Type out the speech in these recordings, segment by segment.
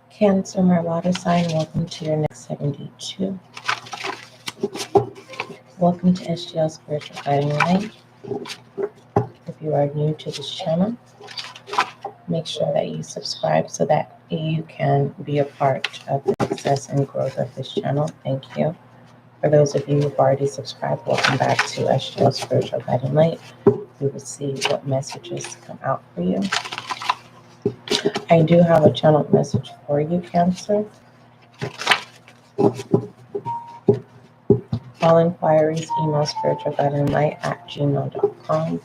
Cancer, my water sign, welcome to your next 72. Welcome to SGL Spiritual Guiding Light. If you are new to this channel, make sure that you subscribe so that you can be a part of the success and growth of this channel. Thank you. For those of you who've already subscribed, welcome back to SGL Spiritual Guiding Light. We will see what messages come out for you. I do have a channel message for you, Cancer. All inquiries, email spiritualguidinglight@gmail.com.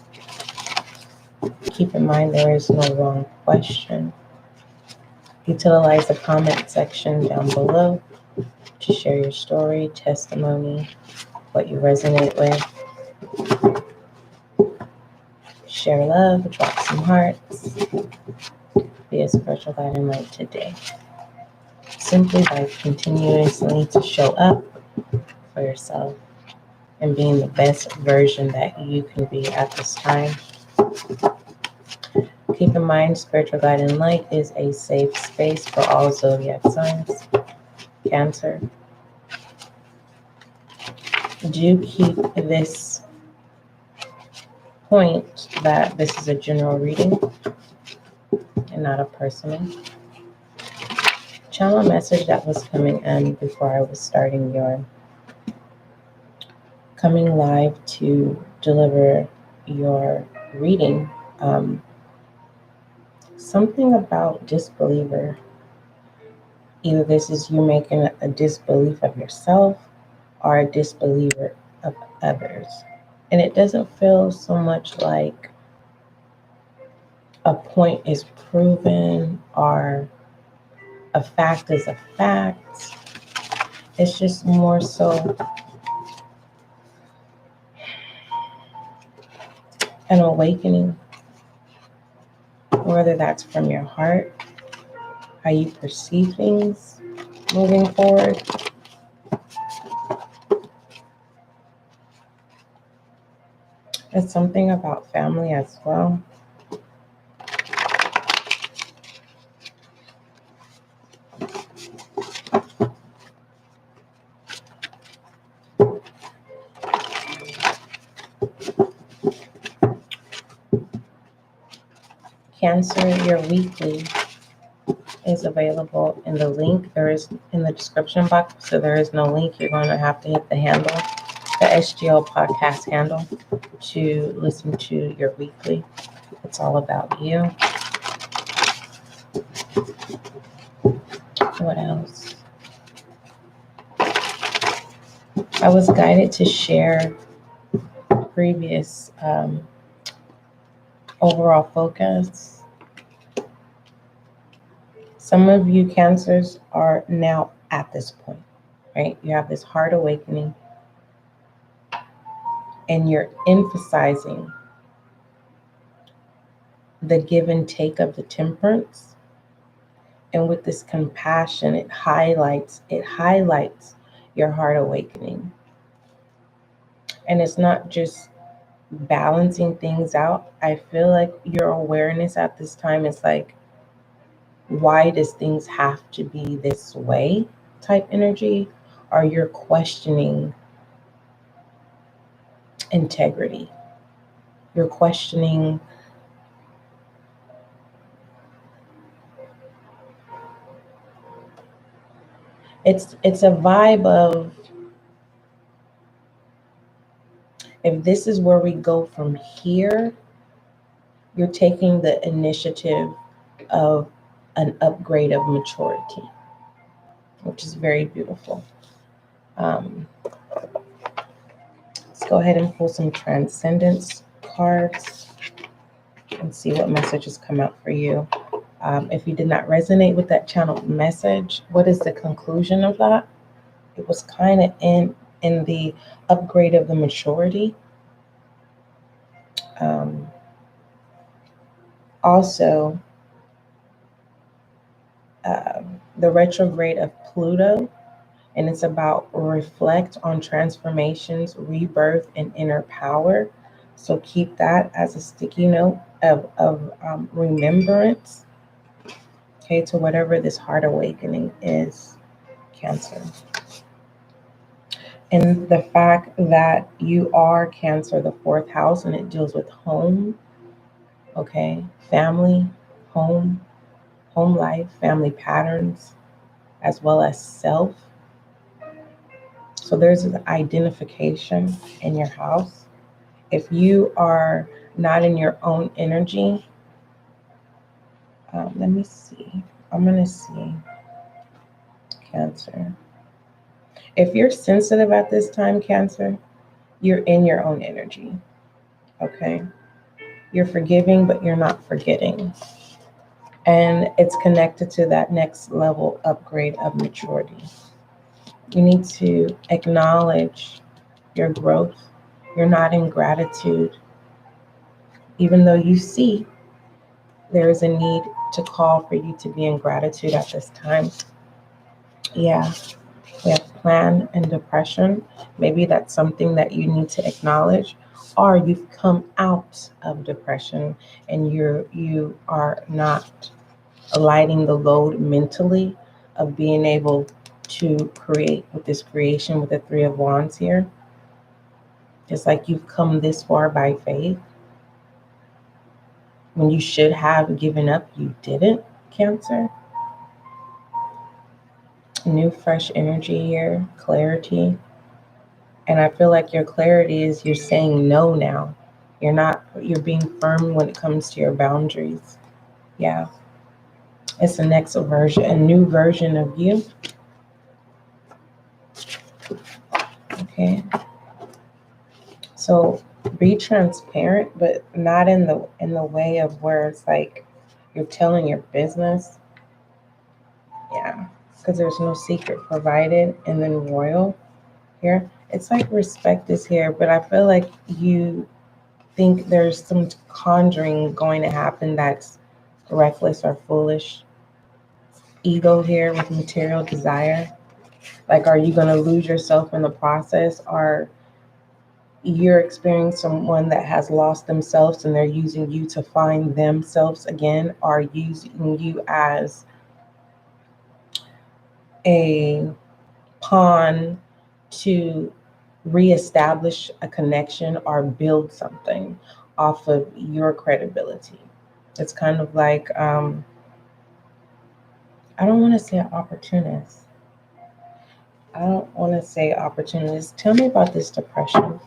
Keep in mind there is no wrong question. Utilize the comment section down below to share your story, testimony, what you resonate with. Share love, drop some hearts. Be a spiritual guiding light today. Simply by continuously to show up for yourself and being the best version that you can be at this time. Keep in mind, Spiritual Guiding Light is a safe space for all zodiac signs. Cancer. Do keep this point that this is a general reading and not a personal. Channel message that was coming in before I was starting your coming live to deliver your reading. Something about disbeliever. Either this is you making a disbelief of yourself or a disbeliever of others. And it doesn't feel so much like a point is proven or a fact is a fact. It's just more so an awakening, whether that's from your heart, how you perceive things moving forward. It's something about family as well. Cancer, your weekly is available in the link. There is in the description box, so there is no link. You're going to have to hit the handle, the SGL Podcast handle, to listen to your weekly. It's all about you. What else? I was guided to share previous overall focus. Some of you Cancers are now at this point, right? You have this heart awakening and you're emphasizing the give and take of the temperance. And with this compassion, it highlights your heart awakening. And it's not just balancing things out. I feel like your awareness at this time is like, why does things have to be this way type energy? Or you're questioning integrity. You're questioning it's a vibe of, if this is where we go from here, you're taking the initiative of an upgrade of maturity, which is very beautiful. Let's go ahead and pull some transcendence cards and see what messages come out for you. If you did not resonate with that channel message, what is the conclusion of that? It was kind of in the upgrade of the maturity. Also, the retrograde of Pluto, and it's about reflect on transformations, rebirth, and inner power. So keep that as a sticky note of remembrance. okay, to whatever this heart awakening is, Cancer. And the fact that you are Cancer, the fourth house, and it deals with home, okay, family, home, home life, family patterns, as well as self. So there's an identification in your house. If you are not in your own energy, let me see. I'm going to see, Cancer. If you're sensitive at this time, Cancer, you're in your own energy, okay? You're forgiving, but you're not forgetting. And it's connected to that next level upgrade of maturity. You need to acknowledge your growth. You're not in gratitude. Even though you see there is a need to call for you to be in gratitude at this time. Yeah, we have plan and depression. Maybe that's something that you need to acknowledge. Or you've come out of depression and you are not lighting the load mentally of being able to create with this creation with the Three of Wands here. Just like you've come this far by faith. When you should have given up, you didn't, Cancer. New fresh energy here, clarity. And I feel like your clarity is you're saying no now. You're being firm when it comes to your boundaries. Yeah. It's the next version, a new version of you. Okay. So be transparent, but not in the way of where it's like you're telling your business. Yeah. Because there's no secret provided. And then royal here. It's like respect is here, but I feel like you think there's some conjuring going to happen that's reckless or foolish. Ego here with material desire. Like, are you going to lose yourself in the process? Or you're experiencing someone that has lost themselves and they're using you to find themselves again, or using you as a pawn to reestablish a connection or build something off of your credibility. It's kind of like, I don't want to say opportunist. Tell me about this depression.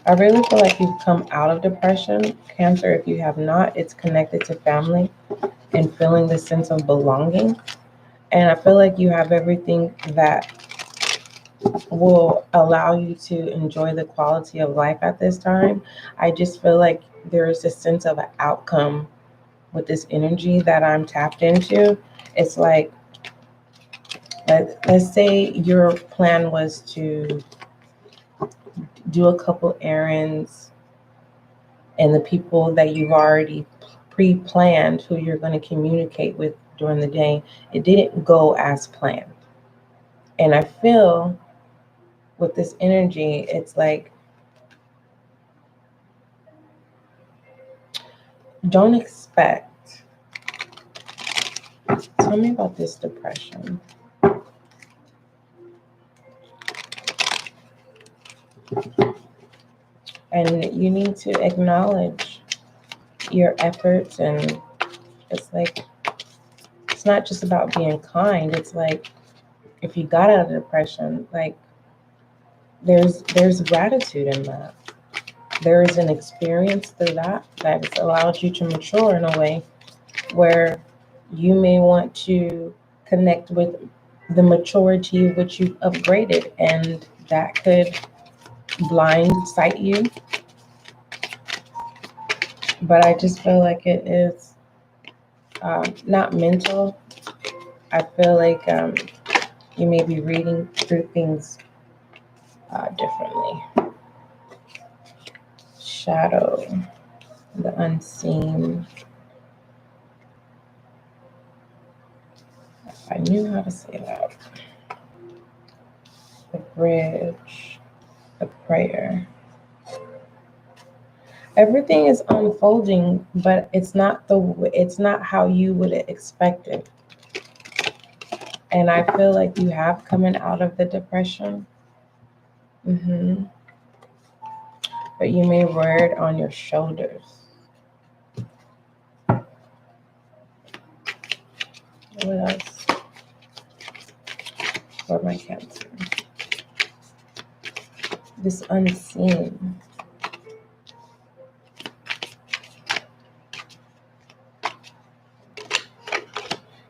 I really feel like you've come out of depression, Cancer. If you have not, it's connected to family and feeling the sense of belonging. And I feel like you have everything that will allow you to enjoy the quality of life at this time. I just feel like there is a sense of an outcome with this energy that I'm tapped into. It's like, let's say your plan was to do a couple errands, and the people that you've already pre-planned who you're going to communicate with during the day, it didn't go as planned. And I feel with this energy, it's like, don't expect. Tell me about this depression. And you need to acknowledge your efforts. And it's like, it's not just about being kind. It's like, if you got out of depression, like, there's gratitude in that. There is an experience through that has allowed you to mature in a way where you may want to connect with the maturity of which you've upgraded, and that could blindside you. But I just feel like it is not mental. I feel like you may be reading through things differently. Shadow, the unseen. If I knew how to say that. The bridge, the prayer. Everything is unfolding, but it's not how you would expect it. And I feel like you have coming out of the depression. But you may wear it on your shoulders. What else for my Cancer? This unseen.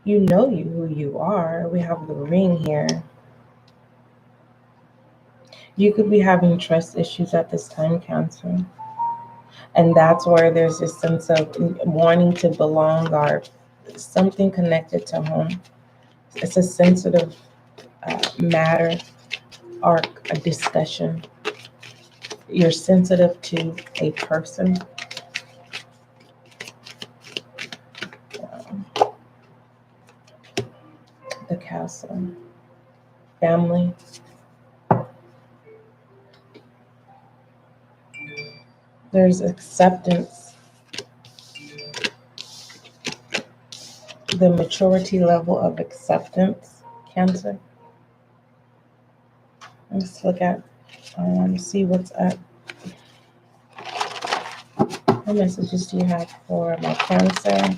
You know who you are. We have the ring here. You could be having trust issues at this time, Cancer. And that's where there's this sense of wanting to belong or something connected to home. It's a sensitive matter or a discussion. You're sensitive to a person. The Castle. Family. There's acceptance. The maturity level of acceptance, Cancer. Let's look at, see what's up. What messages do you have for my Cancer?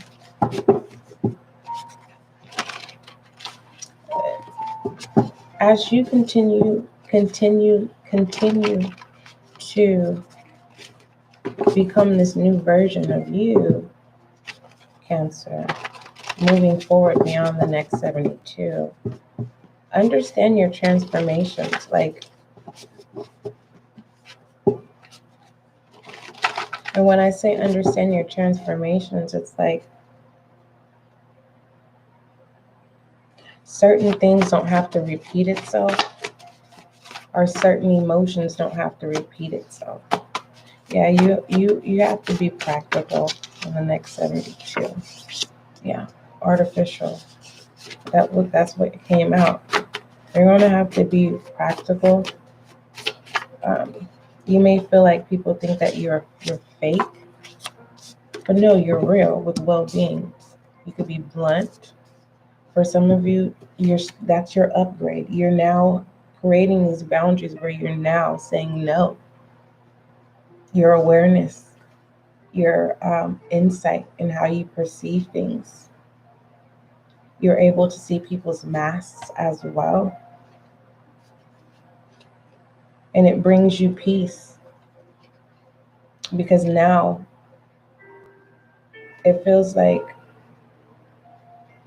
As you continue to become this new version of you, Cancer, moving forward beyond the next 72, understand your transformations. And when I say understand your transformations, it's like certain things don't have to repeat itself, or certain emotions don't have to repeat itself. Yeah, you have to be practical in the next 72. Yeah, artificial. That's what came out. You're going to have to be practical. You may feel like people think that you're fake, but no, you're real with well-being. You could be blunt. For some of you, that's your upgrade. You're now creating these boundaries where you're now saying no. Your awareness, your insight in how you perceive things. You're able to see people's masks as well. And it brings you peace. Because now it feels like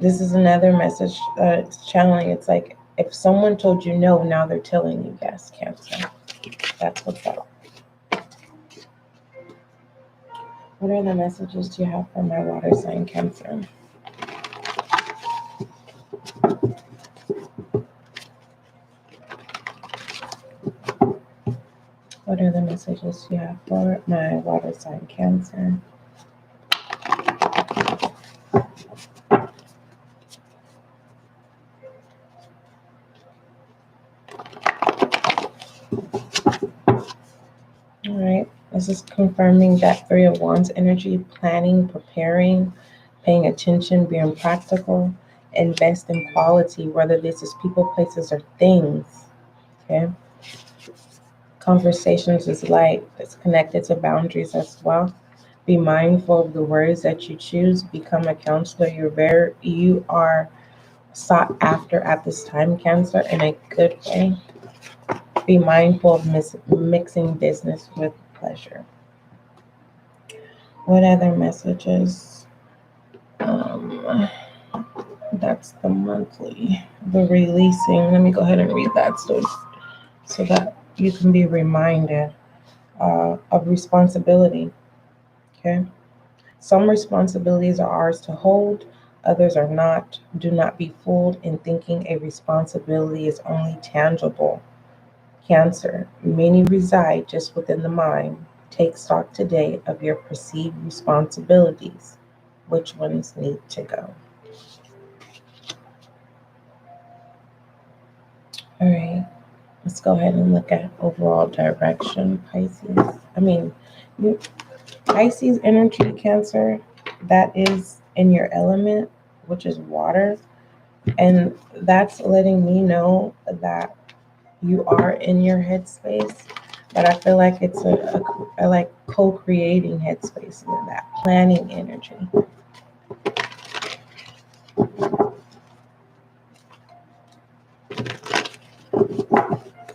this is another message it's channeling. It's like if someone told you no, now they're telling you yes, Cancer. That's what's up. What are the messages do you have for my water sign, Cancer? What are the messages you have for my water sign, Cancer? All right, this is confirming that Three of Wands energy, planning, preparing, paying attention, being practical, invest in quality, whether this is people, places, or things. Okay. Conversations is light. It's connected to boundaries as well. Be mindful of the words that you choose. Become a counselor. You are sought after at this time, Cancer, in a good way. Be mindful of mixing business with pleasure. What other messages? That's the monthly. The releasing. Let me go ahead and read that so that you can be reminded of responsibility. Okay. Some responsibilities are ours to hold, others are not. Do not be fooled in thinking a responsibility is only tangible. Cancer, many reside just within the mind. Take stock today of your perceived responsibilities. Which ones need to go? All right, let's go ahead and look at overall direction, Pisces. Pisces energy, Cancer, that is in your element, which is water. And that's letting me know that you are in your headspace. But I feel like it's a like co-creating headspace, that planning energy.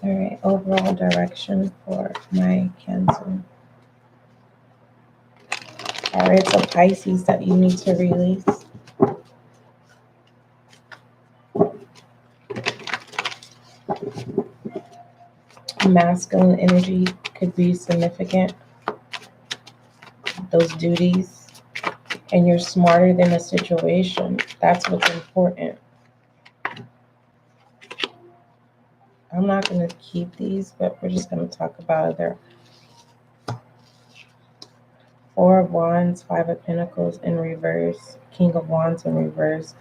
All right, overall direction for my Cancer. All right, so Pisces that you need to release. Masculine energy could be significant, those duties, and you're smarter than a situation. That's what's important. I'm not going to keep these, but we're just going to talk about it. There. Four of Wands, Five of Pentacles in reverse, King of Wands in reverse,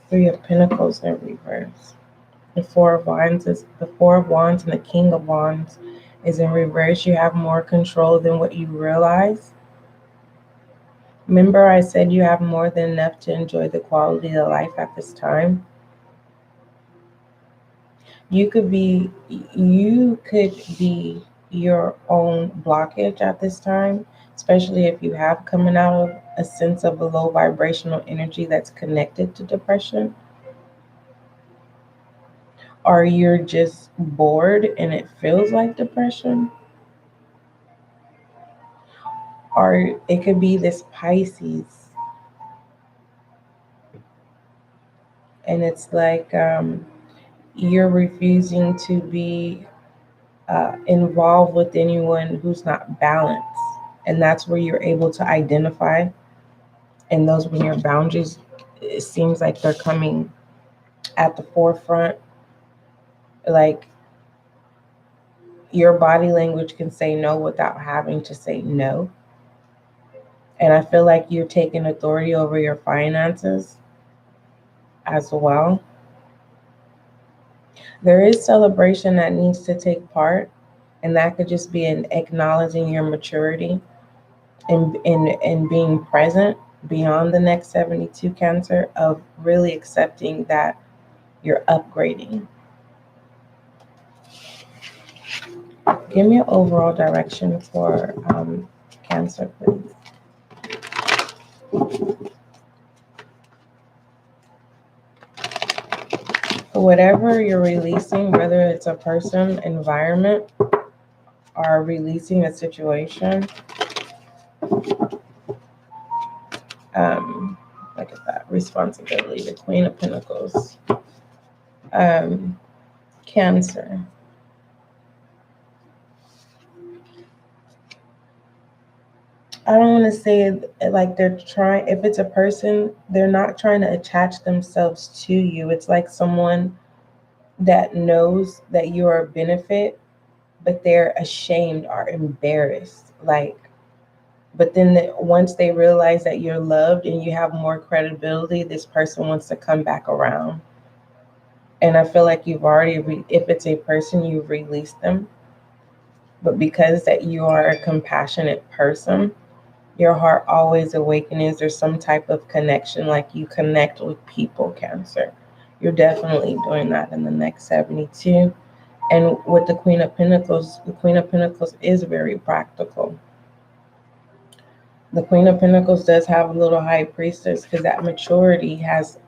Three of Pentacles in reverse. The Four of Wands and the King of Wands is in reverse. You have more control than what you realize. Remember, I said you have more than enough to enjoy the quality of life at this time. You could be your own blockage at this time, especially if you have coming out of a sense of a low vibrational energy that's connected to depression. Or you're just bored and it feels like depression. Or it could be this Pisces. And it's like you're refusing to be involved with anyone who's not balanced. And that's where you're able to identify. And those, when your boundaries, it seems like they're coming at the forefront. Like your body language can say no without having to say no. And I feel like you're taking authority over your finances as well. There is celebration that needs to take part, and that could just be in acknowledging your maturity and being present beyond the next 72, Cancer, of really accepting that you're upgrading. Give me an overall direction for Cancer, please. Whatever you're releasing, whether it's a person, environment, or releasing a situation, look at that, responsibility, the Queen of Pentacles, Cancer. I don't want to say like they're trying, if it's a person, they're not trying to attach themselves to you. It's like someone that knows that you're a benefit, but they're ashamed or embarrassed. But then once they realize that you're loved and you have more credibility, this person wants to come back around. And I feel like you've already, if it's a person, you've released them. But because that you are a compassionate person, your heart always awakens. There's some type of connection, like you connect with people, Cancer. You're definitely doing that in the next 72. And with the Queen of Pentacles is very practical. The Queen of Pentacles does have a little High Priestess, because that maturity has,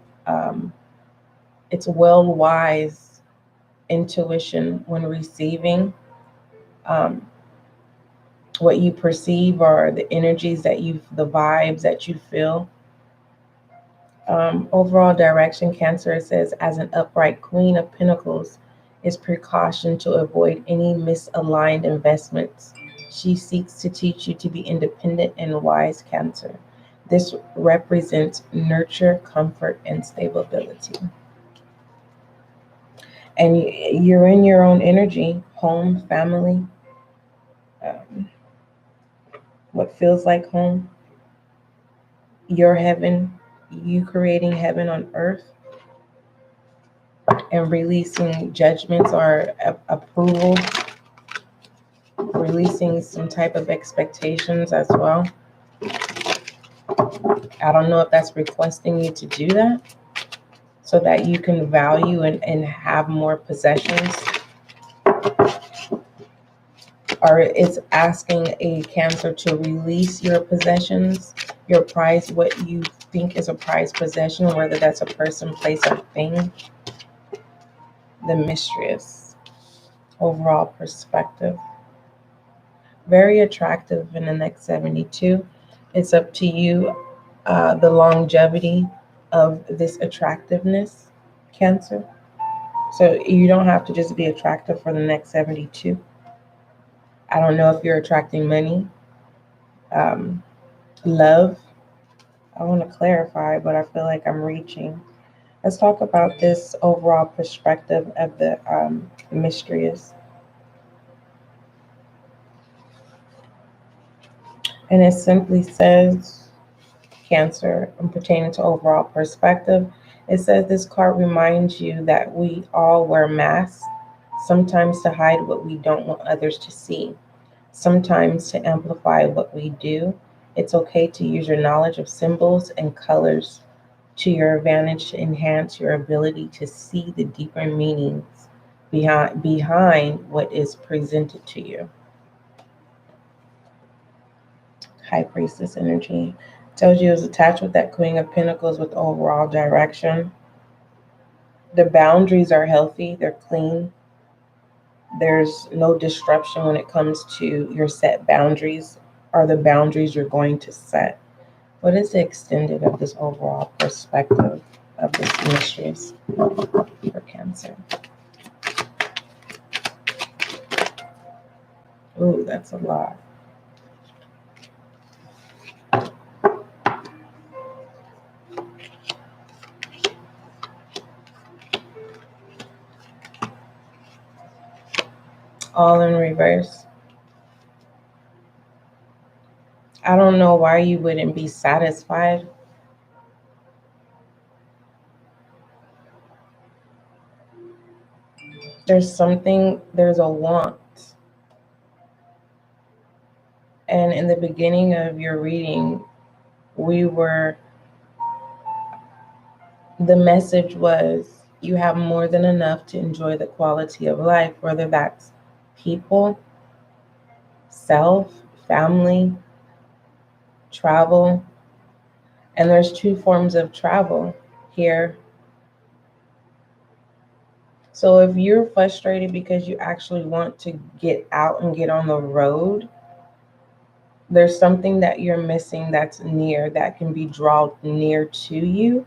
it's well-wise intuition when receiving what you perceive, or the energies that the vibes that you feel. Overall direction, Cancer, it says, as an upright Queen of Pentacles is precaution to avoid any misaligned investments. She seeks to teach you to be independent and wise, Cancer. This represents nurture, comfort, and stability. And you're in your own energy, home, family, what feels like home, your heaven, you creating heaven on earth, and releasing judgments or approval, releasing some type of expectations as well. I don't know if that's requesting you to do that so that you can value and have more possessions, or it's asking a Cancer to release your possessions, your prize, what you think is a prized possession, whether that's a person, place, or thing. The Mistress, overall perspective. Very attractive in the next 72. It's up to you, the longevity of this attractiveness, Cancer. So you don't have to just be attractive for the next 72. I don't know if you're attracting money, love. I want to clarify, but I feel like I'm reaching. Let's talk about this overall perspective of the Mistress. And it simply says, Cancer, and pertaining to overall perspective, it says this card reminds you that we all wear masks, sometimes to hide what we don't want others to see, sometimes to amplify what we do. It's okay to use your knowledge of symbols and colors to your advantage to enhance your ability to see the deeper meanings behind what is presented to you. High Priestess energy tells you it's attached with that Queen of Pentacles with overall direction. The boundaries are healthy, they're clean. There's no disruption when it comes to your set boundaries or the boundaries you're going to set. What is the extended of this overall perspective of this Mistress for Cancer? Ooh, that's a lot. All in reverse. I don't know why you wouldn't be satisfied. There's a want. And in the beginning of your reading, the message was you have more than enough to enjoy the quality of life, whether that's people, self, family, travel. And there's two forms of travel here. So if you're frustrated because you actually want to get out and get on the road, there's something that you're missing that's near, that can be drawn near to you.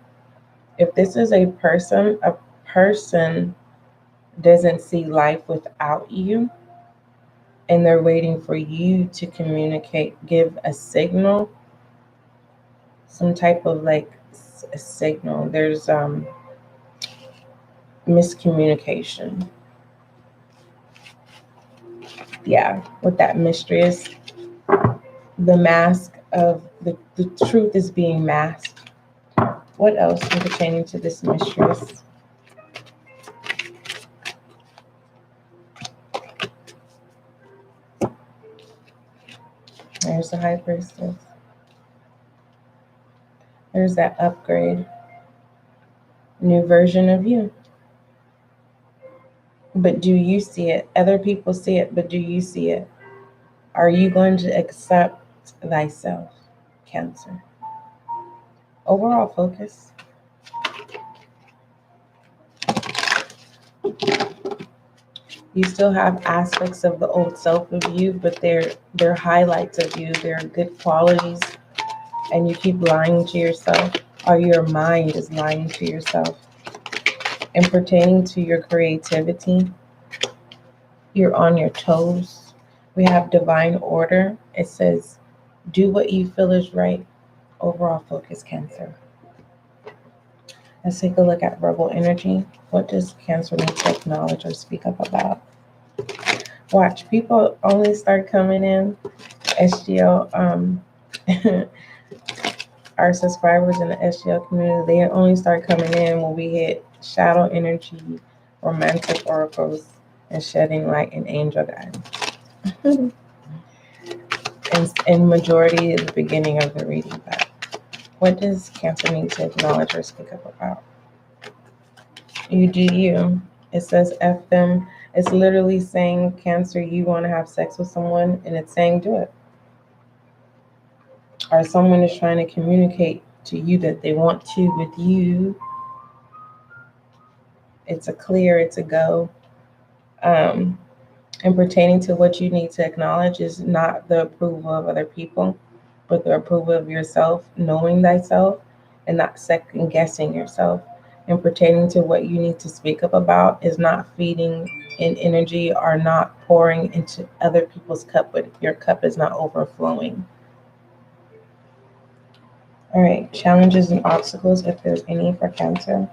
If this is a person doesn't see life without you, and they're waiting for you to communicate, give a signal, some type of like a signal. There's miscommunication. Yeah, with that Mistress, the mask of the truth is being masked. What else is pertaining to this Mistress? There's the High Priestess. There's that upgrade. New version of you. But do you see it? Other people see it, but do you see it? Are you going to accept thyself, Cancer? Overall focus. You still have aspects of the old self of you, but they're highlights of you. They're good qualities, and you keep lying to yourself, or your mind is lying to yourself. And pertaining to your creativity, you're on your toes. We have divine order. It says, do what you feel is right. Overall focus, Cancer. Let's take a look at verbal energy. What does Cancer need to acknowledge or speak up about? Watch, people only start coming in. SGL, our subscribers in the SGL community, they only start coming in when we hit shadow energy, romantic oracles, and shedding light and angel guidance. And majority is the beginning of the reading. But What does Cancer need to acknowledge or speak up about? You do you. It says F them. It's literally saying, Cancer, you want to have sex with someone, and it's saying do it. Or someone is trying to communicate to you that they want to with you. It's a clear, it's a go. And pertaining to what you need to acknowledge is not the approval of other people, but the approval of yourself, knowing thyself, and not second guessing yourself. And pertaining to what you need to speak up about is not feeding in energy or not pouring into other people's cup, but your cup is not overflowing. All right, challenges and obstacles, if there's any for Cancer.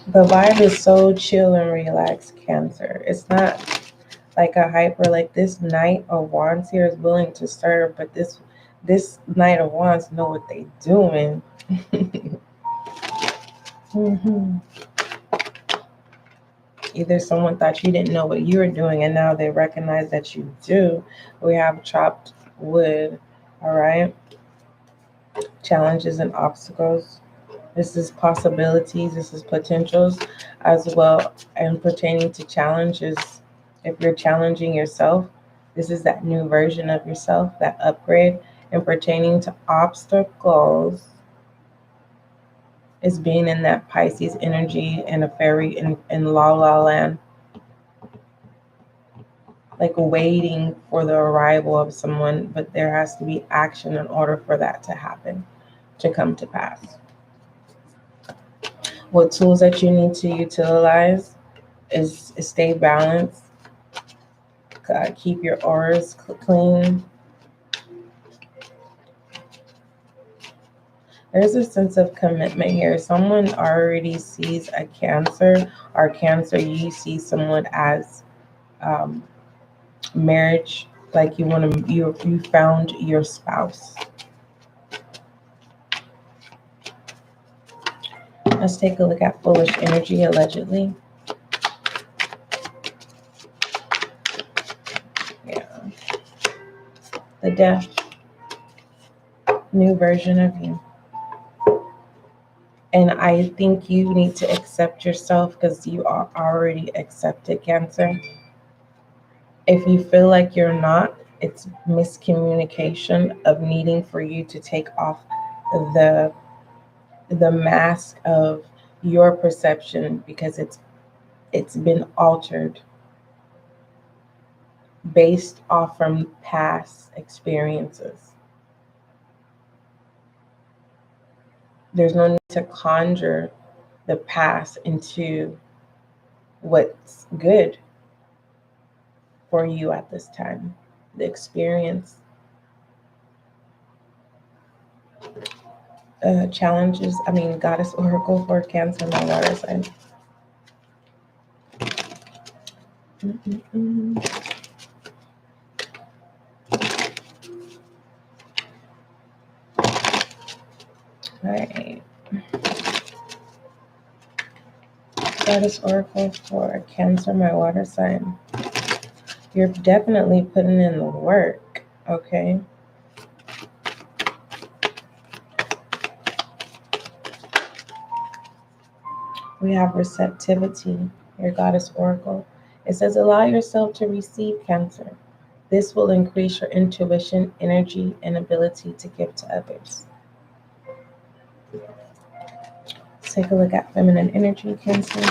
The vibe is so chill and relaxed, Cancer. It's not like a hyper, like this Knight of Wands here is willing to serve, but this Knight of Wands know what they doing. Either someone thought you didn't know what you were doing and now they recognize that you do. We have chopped wood. All right. Challenges and obstacles. This is possibilities. This is potentials as well. And pertaining to challenges, if you're challenging yourself, this is that new version of yourself, that upgrade. And pertaining to obstacles, is being in that Pisces energy and a fairy in La La Land. Like waiting for the arrival of someone, but there has to be action in order for that to happen, to come to pass. What tools that you need to utilize is stay balanced, keep your auras clean. There's a sense of commitment here. Someone already sees a Cancer, or Cancer, you see someone as marriage, like you found your spouse. Let's take a look at foolish energy, allegedly. Yeah. The Death. New version of you. And I think you need to accept yourself because you are already accepted, Cancer. If you feel like you're not, it's miscommunication of needing for you to take off the mask of your perception, because it's been altered based off from past experiences. There's no need to conjure the past into what's good for you at this time. The experience, challenges, Goddess Oracle for Cancer, my water sign. All right. Goddess Oracle for Cancer, my water sign. You're definitely putting in the work, okay? We have receptivity, your Goddess Oracle. It says, allow yourself to receive, Cancer. This will increase your intuition, energy, and ability to give to others. Let's take a look at feminine energy, Cancer.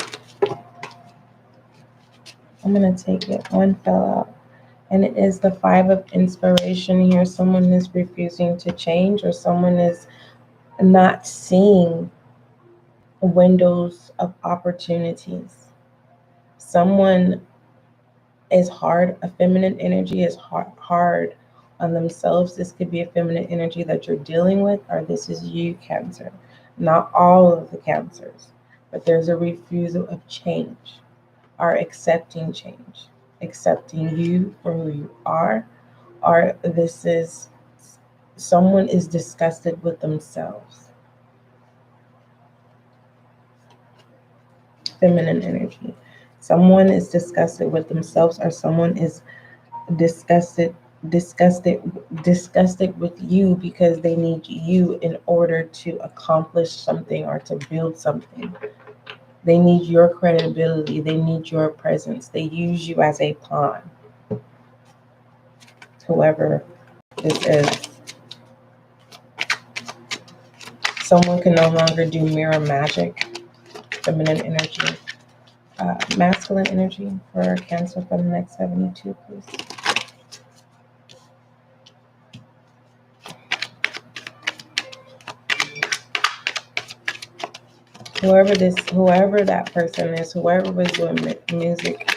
I'm going to take it. One fell out. And it is the Five of Inspiration here. Someone is refusing to change, or someone is not seeing windows of opportunities. Someone is hard. A feminine energy is hard on themselves. This could be a feminine energy that you're dealing with, or this is you, Cancer. Not all of the Cancers, but there's a refusal of change, or accepting change, accepting you for who you are, or this is someone is disgusted with themselves. Feminine energy. Someone is disgusted with themselves, or someone is disgusted disgusted disgusted with you because they need you in order to accomplish something or to build something. They need your credibility, they need your presence, they use you as a pawn. Whoever this is, someone can no longer do mirror magic, feminine energy, masculine energy for Cancer for the next 72, please. Whoever that person is, whoever was doing music,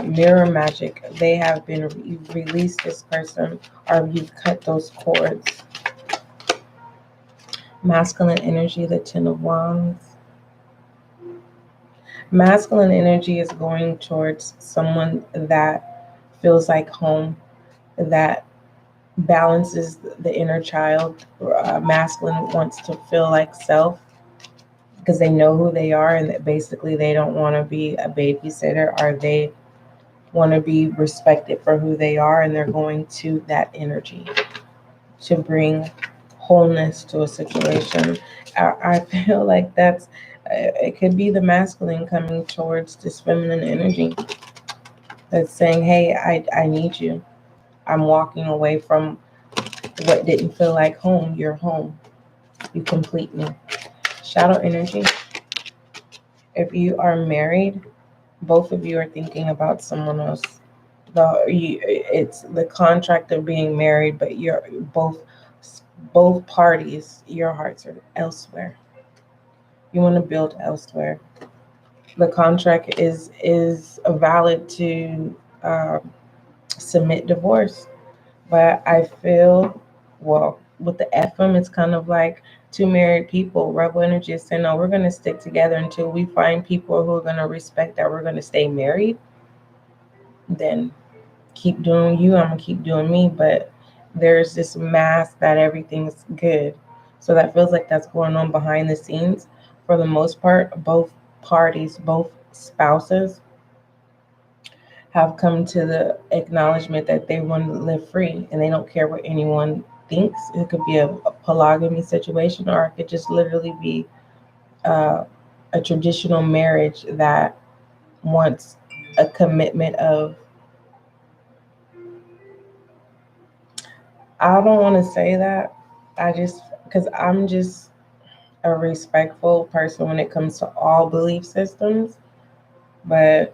mirror magic, they have been released this person, or you've cut those cords. Masculine energy, the Ten of Wands. Masculine energy is going towards someone that feels like home, that balances the inner child. Masculine wants to feel like self because they know who they are, and that basically they don't want to be a babysitter, or they want to be respected for who they are, and they're going to that energy to bring wholeness to a situation. I feel like that's it could be the masculine coming towards this feminine energy that's saying, hey, I need you. I'm walking away from what didn't feel like home. You're home. You complete me. Shadow energy. If you are married, both of you are thinking about someone else. It's the contract of being married, but you're both parties, your hearts are elsewhere. You want to build elsewhere. The contract is valid to submit divorce, but I feel, well, with the FM, it's kind of like two married people. Rebel energy is saying, no, we're going to stick together until we find people who are going to respect that we're going to stay married. Then keep doing you, I'm going to keep doing me. But there's this mask that everything's good. So that feels like that's going on behind the scenes. For the most part, both parties, both spouses have come to the acknowledgement that they want to live free and they don't care what anyone thinks. It could be a polygamy situation, or it could just literally be a traditional marriage that wants a commitment of, I don't want to say that. Because I'm just a respectful person when it comes to all belief systems, but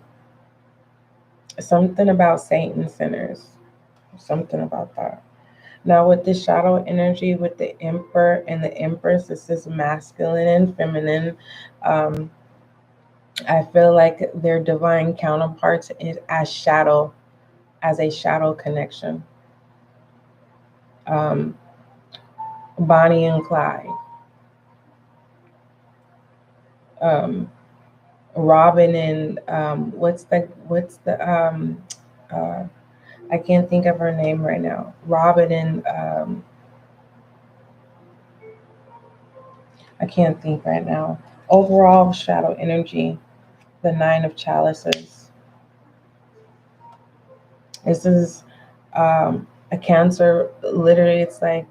something about Satan sinners, something about that. Now with the shadow energy, with the Emperor and the Empress, this is masculine and feminine. I feel like their divine counterparts is as a shadow connection. Bonnie and Clyde. Robin and what's the I can't think of her name right now. Robin and I can't think right now. Overall shadow energy, the Nine of Chalices. This is a Cancer. Literally, it's like,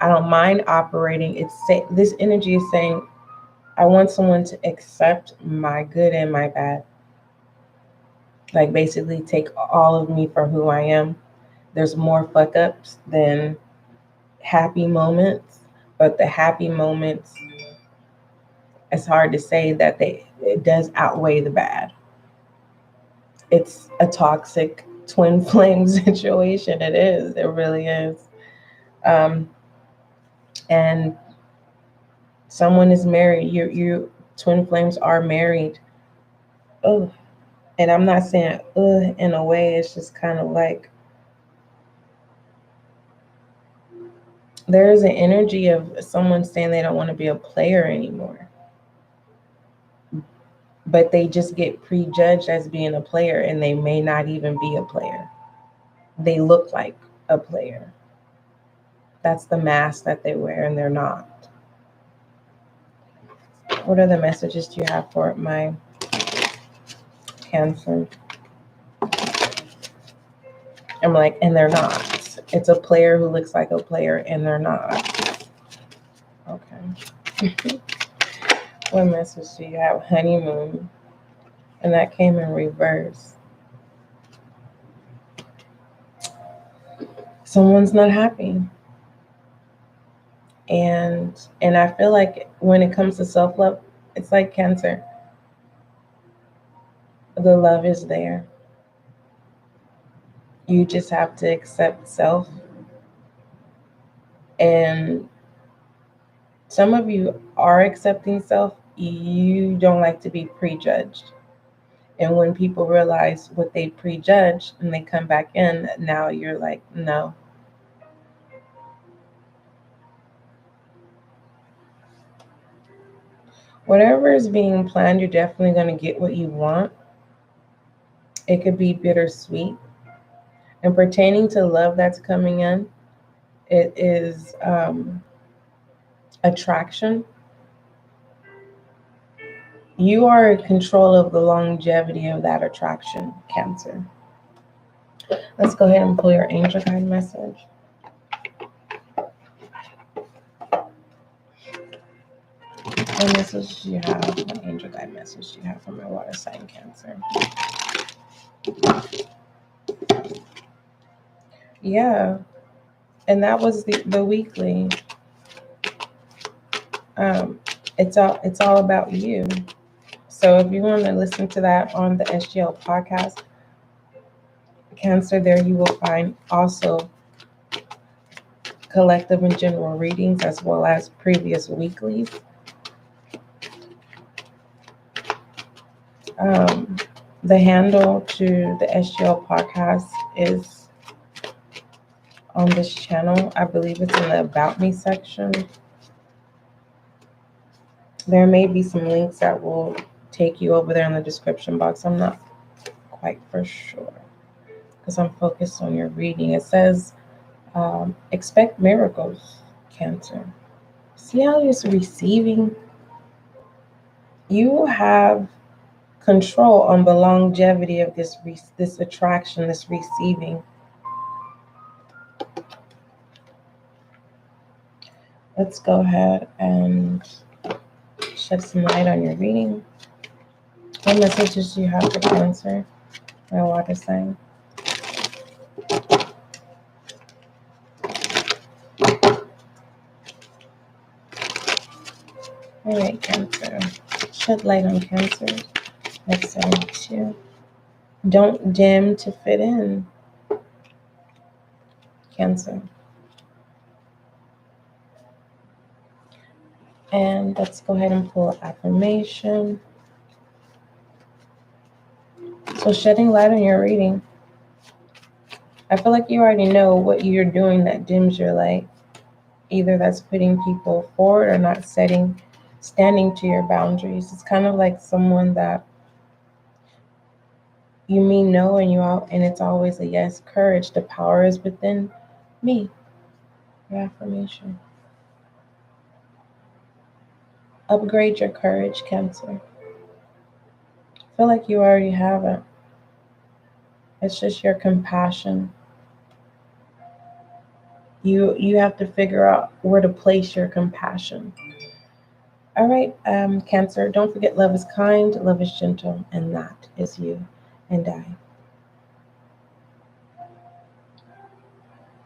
I don't mind operating. This energy is saying, I want someone to accept my good and my bad. Like basically take all of me for who I am. There's more fuck ups than happy moments, but the happy moments, it's hard to say that it does outweigh the bad. It's a toxic twin flame situation. It is. It really is. And someone is married. You twin flames are married. Oh, and I'm not saying in a way. It's just kind of like there is an energy of someone saying they don't want to be a player anymore, but they just get prejudged as being a player, and they may not even be a player. They look like a player. That's the mask that they wear, and they're not. What other messages do you have for my Cancer. I'm like, and they're not. It's a player who looks like a player, and they're not. Okay. What message do you have? Honeymoon. And that came in reverse. Someone's not happy. And I feel like when it comes to self-love, it's like Cancer. The love is there. You just have to accept self. And some of you are accepting self. You don't like to be prejudged. And when people realize what they prejudged and they come back in, now you're like, no. Whatever is being planned, you're definitely going to get what you want. It could be bittersweet. And pertaining to love that's coming in, it is attraction. You are in control of the longevity of that attraction, Cancer. Let's go ahead and pull your angel guide message. What message do you have? What angel guide message do you have for my water sign, Cancer? Yeah. And that was the weekly. It's all about you. So if you want to listen to that on the SGL podcast, Cancer, there you will find also collective and general readings as well as previous weeklies. The handle to the SGL podcast is on this channel. I believe it's in the About Me section. There may be some links that will take you over there in the description box. I'm not quite for sure because I'm focused on your reading. It says, expect miracles, Cancer. See how you're receiving? You have control on the longevity of this attraction, this receiving. Let's go ahead and shed some light on your reading. What messages do you have for Cancer? My water sign. All right, Cancer. Shed light on Cancer. Next 72. Don't dim to fit in, Cancer. And let's go ahead and pull affirmation. So shedding light on your reading. I feel like you already know what you're doing that dims your light. Either that's putting people forward or not standing to your boundaries. It's kind of like someone that you mean no and it's always a yes. Courage, the power is within me. Your affirmation. Upgrade your courage, Cancer. I feel like you already have it. It's just your compassion. You have to figure out where to place your compassion. All right, Cancer, don't forget love is kind, love is gentle, and that is you and I.